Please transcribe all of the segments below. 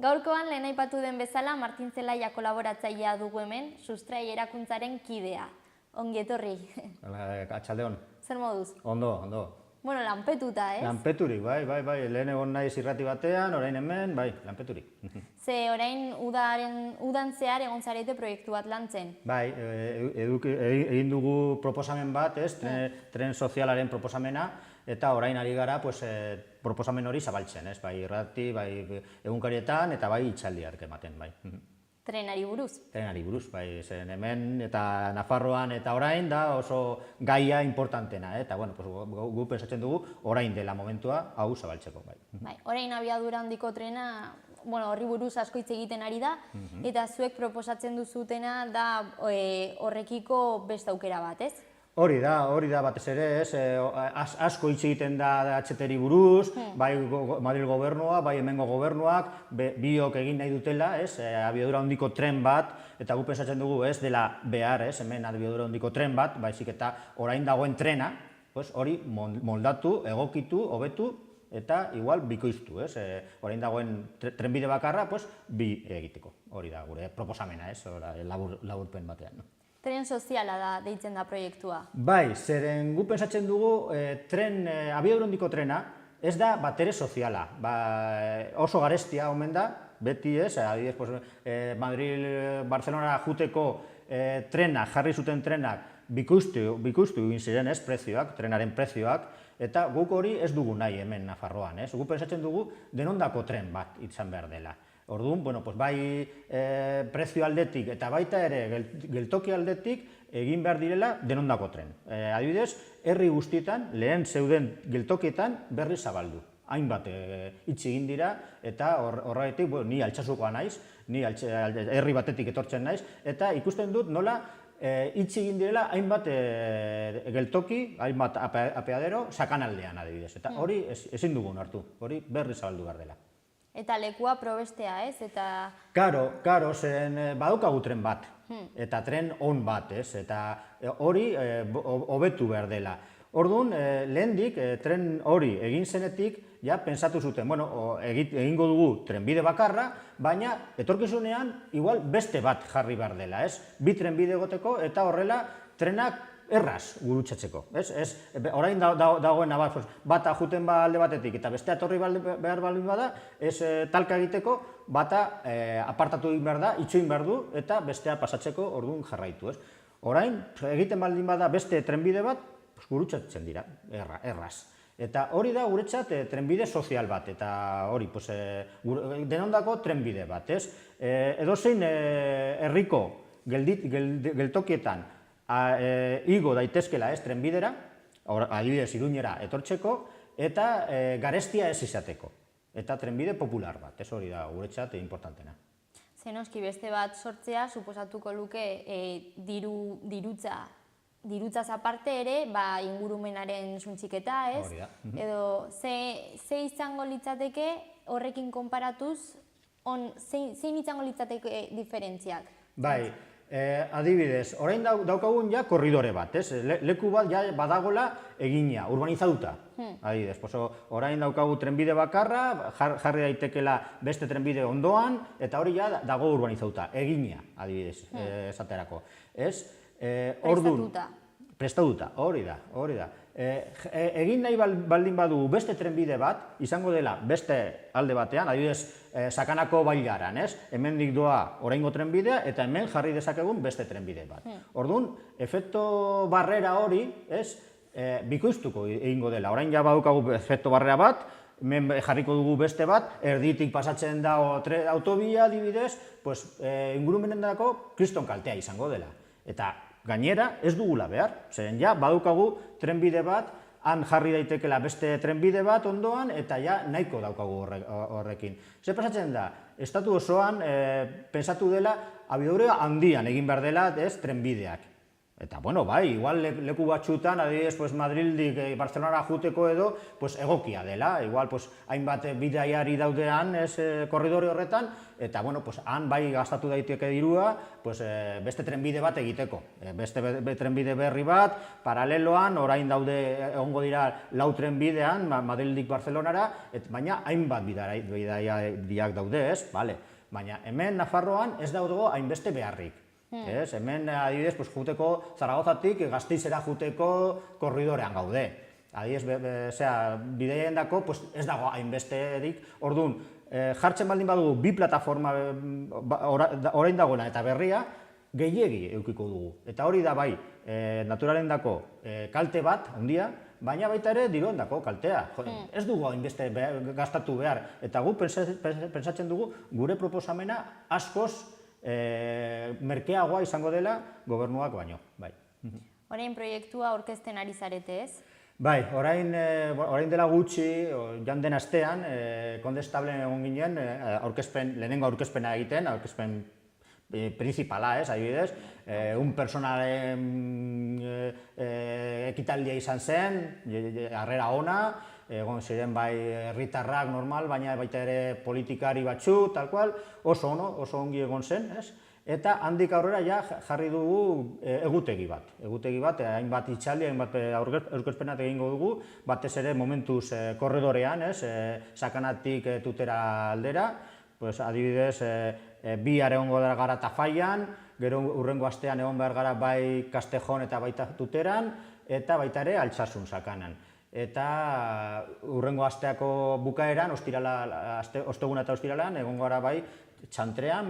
Gaurkoan lehen aipatu den bezala Martin Zelaia kolaboratzailea dugu hemen, Sustrai erakuntzaren kidea. Ongi etorri. Atxaldeon. Zer moduz? Ondo. Bueno, lanpetuta, ez? Lanpeturik, bai. Lehen egon naiz irrati batean, orain hemen, bai, lanpeturik. Ze orain udan zehar egon zarete proiektu bat lantzen. Bai, egin dugu proposamen bat, ez, tren sozialaren proposamena, eta orain ari gara proposamen hori zabaltzen, ez, bai irrati, bai egunkarietan, eta bai itxaldiak ematen, bai. Trenari buruz? Trenari buruz, bai, zen hemen eta Nafarroan eta orain da oso gaia importantena, eta bueno, gu pensatzen dugu orain dela momentua hau zabaltzeko, bai. Bai, orain abiadura handiko trena, horri buruz asko hitz egiten ari da, eta zuek proposatzen duzutena da horrekiko beste aukera bat, ez? Hori da batez ere, ez, asko hitz egiten da HTri buruz, bai Madril gobernua, bai hemengo gobernuak, biok egin nahi dutela, ez, abiadura handiko tren bat, eta gu pensatzen dugu, ez, dela behar, ez, hemen abiadura handiko tren bat, baizik eta orain dagoen trena, hori moldatu, egokitu, hobetu, eta igual bikoiztu, ez, orain dagoen trenbide bakarra, bi egiteko, hori da gure proposamena, ez, laburpen batean. Tren soziala da deitzen da proiektua. Bai, zeren gu pensatzen dugu abiadura handiko trena ez da batere soziala. Oso garestia omen da, beti ez, adibidez, Madril-Barcelona juteko trenak, jarri zuten trenak bikoiztu egin ziren, ez, prezioak, trenaren prezioak, eta guk hori ez dugu nahi hemen Nafarroan, ez. Gu pensatzen dugu denondako tren bat izan behar dela. Orduan, bai prezio aldetik eta baita ere geltoki aldetik egin behar direla denondako tren. Adibidez, herri guztietan, lehen zeuden geltokietan berri zabaldu. Hainbat hitz egin dira eta horregatik ni Altsasukoa naiz, ni herri batetik etortzen naiz, eta ikusten dut nola hitz egin direla hainbat geltoki, hainbat apeadero, sakanaldean adibidez. Eta hori ezin dugun hartu, hori berri zabaldu behar dela. Eta lekua probestea, ez? Karo, zen badaukagu tren bat, eta tren on bat, ez? Eta hori hobetu behar dela. Orduan, lehendik, tren hori egin zenetik, ja, pentsatu zuten, egingo dugu trenbide bakarra, baina etorkizunean, igual beste bat jarri behar dela, ez? Bi trenbide egoteko, eta horrela, trenak erraz gurutzatzeko, ez? Orain dagoena bata juten alde batetik eta bestea etorri behar baldin bada, ez talka egiteko, bata apartatu egin behar da, itxoin behar du, eta bestea pasatzeko orduan jarraitu, ez? Orain, egiten baldin bada beste trenbide bat, gurutzatzen dira, erraz. Eta hori da guretzat trenbide sozial bat, eta hori, denondako trenbide bat, ez? Edozein herriko geltokietan igo daitezkela ez trenbidera, adibidez Iruñera etortzeko, eta garestia ez izateko. Eta trenbide popular bat, ez hori da guretzat importantena. Zenoski beste bat sortzea, suposatuko luke dirutzaz aparte ere, ingurumenaren suntxiketa, ez? Hori da. Edo, ze izango litzateke horrekin konparatuz, zein izango litzateke diferentziak? Bai, adibidez, orain daukagun ja korridore bat, ez? Leku bat ja badagola egina, urbanizatuta. Adibidez, orain daukagu trenbide bakarra, jarri daitekela beste trenbide ondoan, eta hori ja dago urbanizatuta, egina, adibidez, esaterako. Prestatuta, hori da. Egin nahi baldin badu beste trenbide bat, izango dela beste alde batean, adibidez, Sakanako bailaran, ez? Hemendik doa oraingo trenbidea, eta hemen jarri dezakegun beste trenbide bat. Orduan, efekto barrera hori, ez, bikoiztuko egingo dela. Orain ja badukagu efekto barrera bat, hemen jarriko dugu beste bat, erditik pasatzen da autobia, adibidez, ingurumenendako kriston kaltea izango dela. Eta gainera ez dugula behar, zeren ja badukagu trenbide bat, han jarri daitekela beste trenbide bat ondoan, eta ja nahiko daukagu horrekin. Zer pasatzen da, estatu osoan pensatu dela abiadura handian egin behar dela trenbideak. Eta, bueno, bai, igual leku batxutan, adibidez, Madrildik Barcelonara juteko edo, egokia dela. Igual, hainbat bidaiari daudean, korridore horretan, eta, bueno, han bai gastatu daiteke dirua, beste trenbide bat egiteko. Beste trenbide berri bat, paraleloan, orain daude, egongo dira, 4 trenbidean, Madrildik Barcelonara, baina hainbat bidaiariak daude, ez? Baina, hemen Nafarroan ez daudego hainbeste beharrik. Hemen, adibidez, juteko Zaragozatik Gasteizera juteko korridorean gaude. Adibidez, bideien dako ez dago hainbesterik. Orduan, jartzen baldin badugu bi plataforma orain dagoena eta berria, gehiegi eukiko dugu. Eta hori da bai, naturalen dako kalte bat, handia, baina baita ere diruen dako kaltea. Ez dugu hainbeste gastatu behar. Eta gu pentsatzen dugu gure proposamena askoz merkeagoa izango dela gobernuak baino. Orain proiektua aurkezten ari zarete, ez? Bai, orain dela gutxi, joan den astean, Kondestablen egon ginen, lehenengo aurkezpena egiten, aurkezpen principala, adibidez, un personalen ekitaldia izan zen, harrera ona, egon ziren bai herritarrak normal, baina baita ere politikari batzu, tal cual, oso ongi egon zen, eta handik aurrera ja jarri dugu egutegi bat, hainbat itxaldi, hainbat aurkezpenak egingo dugu, batez ere momentuz korredorean, Sakanatik Tutera aldera, adibidez, bihar egongo gara Tafallan, gero hurrengo astean egon behar gara bai Castejon eta baita Tuteran, eta baita ere Altsasun Sakanan. Eta hurrengo asteako bukaeran, osteguna eta ostiralan, egongo gara bai Txantrean,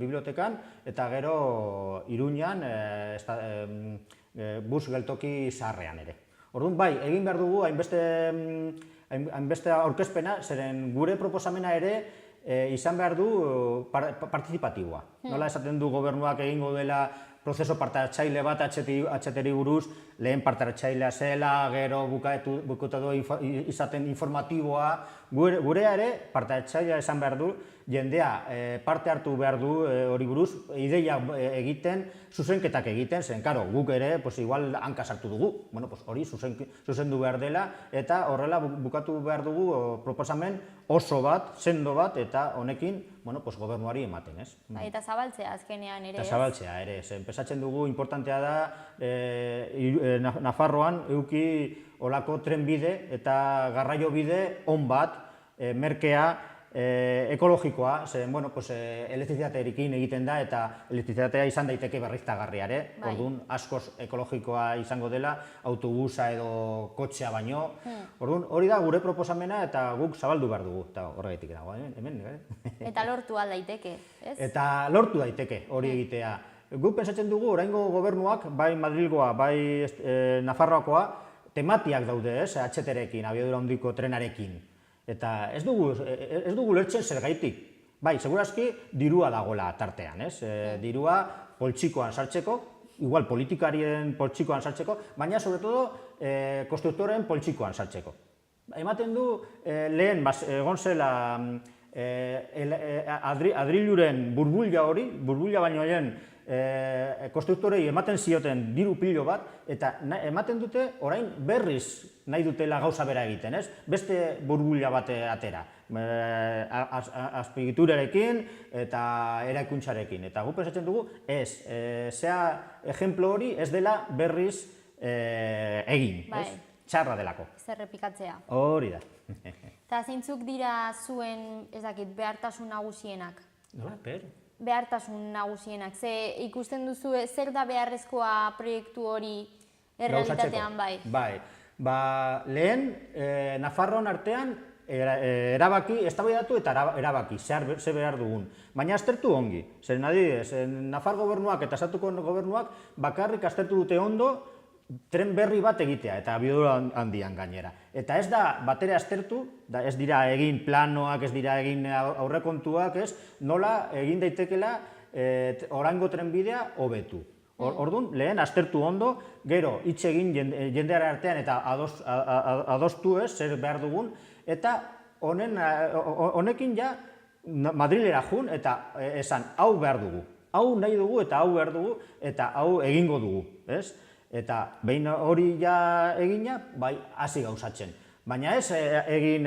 bibliotekan, eta gero Iruñan, bus geltoki zaharrean ere. Orduan, bai, egin behar dugu hainbeste aurkezpena, zeren gure proposamena ere izan behar du partizipatiboa. Nola esaten du gobernuak egingo dela prozeso parte-hartzaile bat HTri buruz, lehen parte-hartzailea zela, gero bukatu izaten informatiboa, gurea ere parte-hartzailea esan behar du, jendea parte hartu behar du hori buruz, ideia egiten, zuzenketak egiten, zen, karo, guk ere, igual hanka sartu dugu, hori zuzendu behar dela, eta horrela bukatu behar dugu proposamen oso bat, sendo bat, eta honekin, gobernuari ematen, ez? Eta zabaltzea azkenean ere, ez? Eta zabaltzea ere, zen, pensatzen dugu, importantea da, Nafarroan, euki olako trenbide eta garraio bide on bat, merkea, ekologikoa, zen, elektrizitatearekin egiten da, eta elektrizitatea izan daiteke berriztagarriare, orduan askoz ekologikoa izango dela, autobusa edo kotxea baino, orduan hori da gure proposamena eta guk zabaldu behar dugu, eta horregatik dago, hemen. Eta lortu daiteke, ez? Eta lortu daiteke hori egitea. Guk pentsatzen dugu, oraingo gobernuak, bai Madrilgoa, bai Nafarroakoa, tematiak daude, ez, HT-rekin, abiadura handiko trenarekin. Eta ez dugu lertzen zergaitik. Bai, segurazki dirua dagoela tartean, ez? Dirua poltsikoan sartzeko, igual politikarien poltsikoan sartzeko, baina, sobre todo, konstruktoren poltsikoan sartzeko. Ematen du, lehen, egon zela, adriluren burbuila hori, burbuila baino lehen, konstruktorei ematen zioten diru pilo bat, eta ematen dute orain berriz nahi dutela gauza bera egiten, ez? Beste burbuila bat atera, azpiegiturarekin eta eraikuntzarekin. Eta gu pensatzen dugu, ez, ejemplo hori ez dela berriz egin, ez? Txarra delako. Zer repikatzea. Hori da. Eta zeintzuk dira zuen, ez dakit, behartasun nagusienak? Nola, behartasun nagusienak. Ze ikusten duzu, zer da beharrezkoa proiektu hori errealitatean bai? Bai, lehen Nafarroan artean erabaki, eztabaidatu eta erabaki, ze behar dugun. Baina aztertu ongi, zeren adibidez, Nafar gobernuak eta estatuko gobernuak bakarrik aztertu dute ondo tren berri bat egitea, eta abiadura handian gainera. Eta ez da batere aztertu, ez dira egin planoak, ez dira egin aurrekontuak, ez, nola egin daitekela oraingo trenbidea hobetu. Orduan, lehen aztertu ondo, gero hitz egin jendearen artean eta adostu ez, zer behar dugun, eta honekin ja Madrilera jun eta esan hau behar dugu. hau nahi dugu eta hau behar dugu eta hau egingo dugu, ez? Eta behin hori ja egina, bai, hasi gauzatzen. Baina ez egin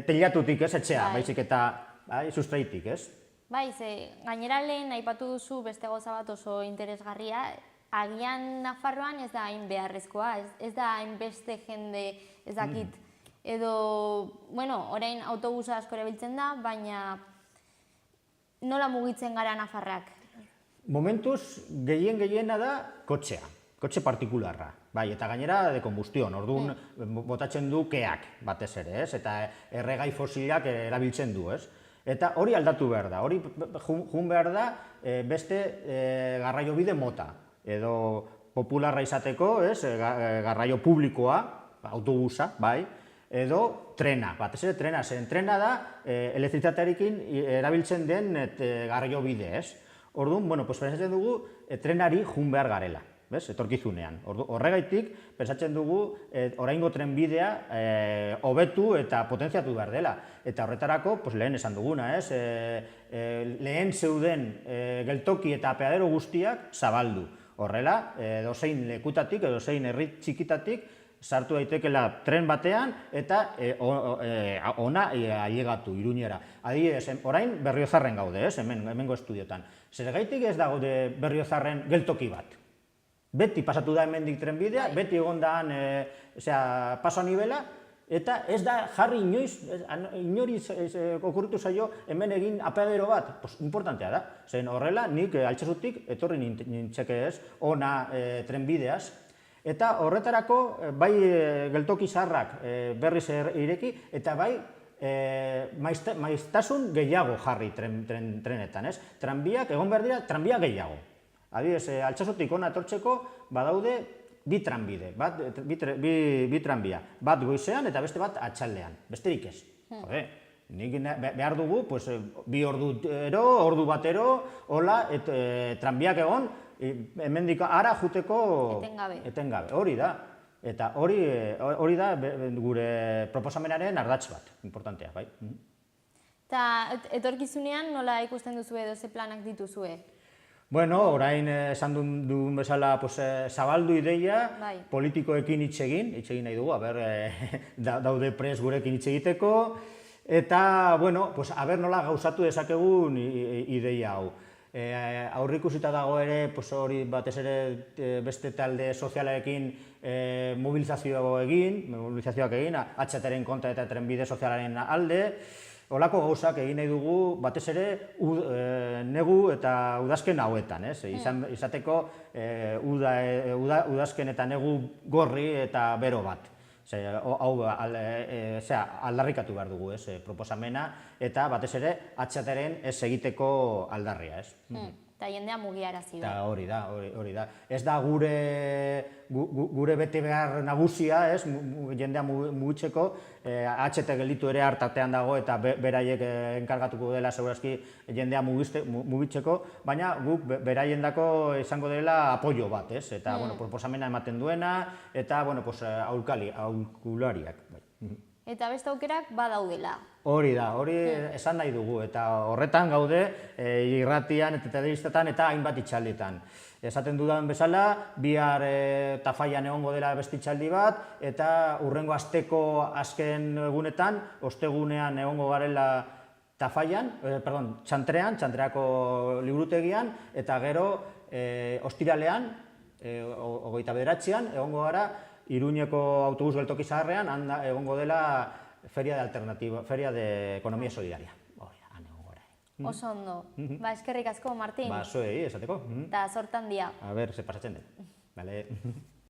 teilatutik, ez, etxea, baizik eta sustraitik, ez? Bai, gainera lehen aipatu duzu beste gauza bat oso interesgarria, agian Nafarroan ez da hain beharrezkoa, ez da hain beste jende ez dakit, edo, bueno, orain autobusa asko erabiltzen da, baina nola mugitzen gara Nafarrak? Momentuz, gehiena da kotxea, kotxe partikularra, bai, eta gainera de kombustión, orduan botatzen du keak batez ere, ez, eta erregai fosilak erabiltzen du, ez. Eta hori aldatu behar da, hori jun behar da beste garraiobide mota, edo popularra izateko, ez, garraio publikoa, autobusa, bai, edo trena, batez ere trena, zen trena da elektrizitatearekin erabiltzen den garraiobide, ez. Orduan, bueno, pentsatzen dugu trenari jun behar garela, etorkizunean. Horregaitik, pentsatzen dugu oraingo trenbidea hobetu eta potentziatu behar dela. Eta horretarako, lehen esan duguna, lehen zeuden geltoki eta apeadero guztiak zabaldu. Horrela, edozein lekutatik, edozein herri txikitatik, sartu daitekela tren batean eta ona ailegatu, Iruñera. Adibidez, orain Berriozarren gaude, hemengo estudiotan. Zergaitik ez dago Berriozarren geltoki bat. Beti pasatu da hemendik trenbidea, beti egon da paso a nivela, eta ez da jarri inori okurritu zaio hemen egin apeadero bat. Importantea da, zen horrela nik Altsasutik etorri nintzeke ez, ona trenbideaz, eta horretarako bai geltoki zaharrak berriz ireki, eta bai maiztasun gehiago jarri trenetan, ez? Tranbiak, egon behar dira, tranbia gehiago. Adibidez, Altsasutik hona etortzeko badaude bi tranbide, bi tranbia, bat goizean eta beste bat atxaldean, besterik ez. Nik behar dugu, bi ordu batero, hola, tranbiak egon, hemendik ara juteko etengabe, hori da. Eta hori da gure proposamenaren ardatz bat, importantea, bai. Eta etorkizunean nola ikusten duzue edo ze planak dituzue? Bueno, orain esan duen bezala zabaldu ideia, politikoekin hitz egin nahi dugu, daude pres gurekin hitz egiteko, eta, bueno, aber nola gauzatu dezakegun ideia hau. Aurrikusita dago ere, hori batez ere beste talde sozialarekin mobilizazioak egin, HTren kontra eta trenbide sozialaren alde, holako gauzak egin nahi dugu batez ere negu eta udazken hauetan, izateko udazken eta negu gorri eta bero bat. Hau aldarrikatu behar dugu, proposamena, eta batez ere HTren ez egiteko aldarria. Eta jendea mugiarazi da. Hori da. Ez da gure bete behar nagusia, jendea mugitzeko, HT gelditu ere hartatean dago eta beraiek enkargatuko dela segurazki jendea mugitzeko, baina guk beraiendako izango dela apoio bat, eta proposamena ematen duena, eta aholkulariak. Eta beste aukerak badaudela. Hori da, hori esan nahi dugu, eta horretan gaude irratian eta telebistatan eta hainbat itxalditan. Esaten dudan bezala, bihar Tafallan egongo dela beste itxaldi bat, eta hurrengo asteko azken egunetan, ostegunean egongo garela Tafallan, Txantreako liburutegian, eta gero ostiralean, 29an, egongo gara, Iruñeko autobus geltoki zaharrean egongo dela Feria de Economía Solidaria. Oso ondo. Eskerrik asko, Martin. Zuei, esateko. Eta sortan dia. A ber, ze pasatzen den.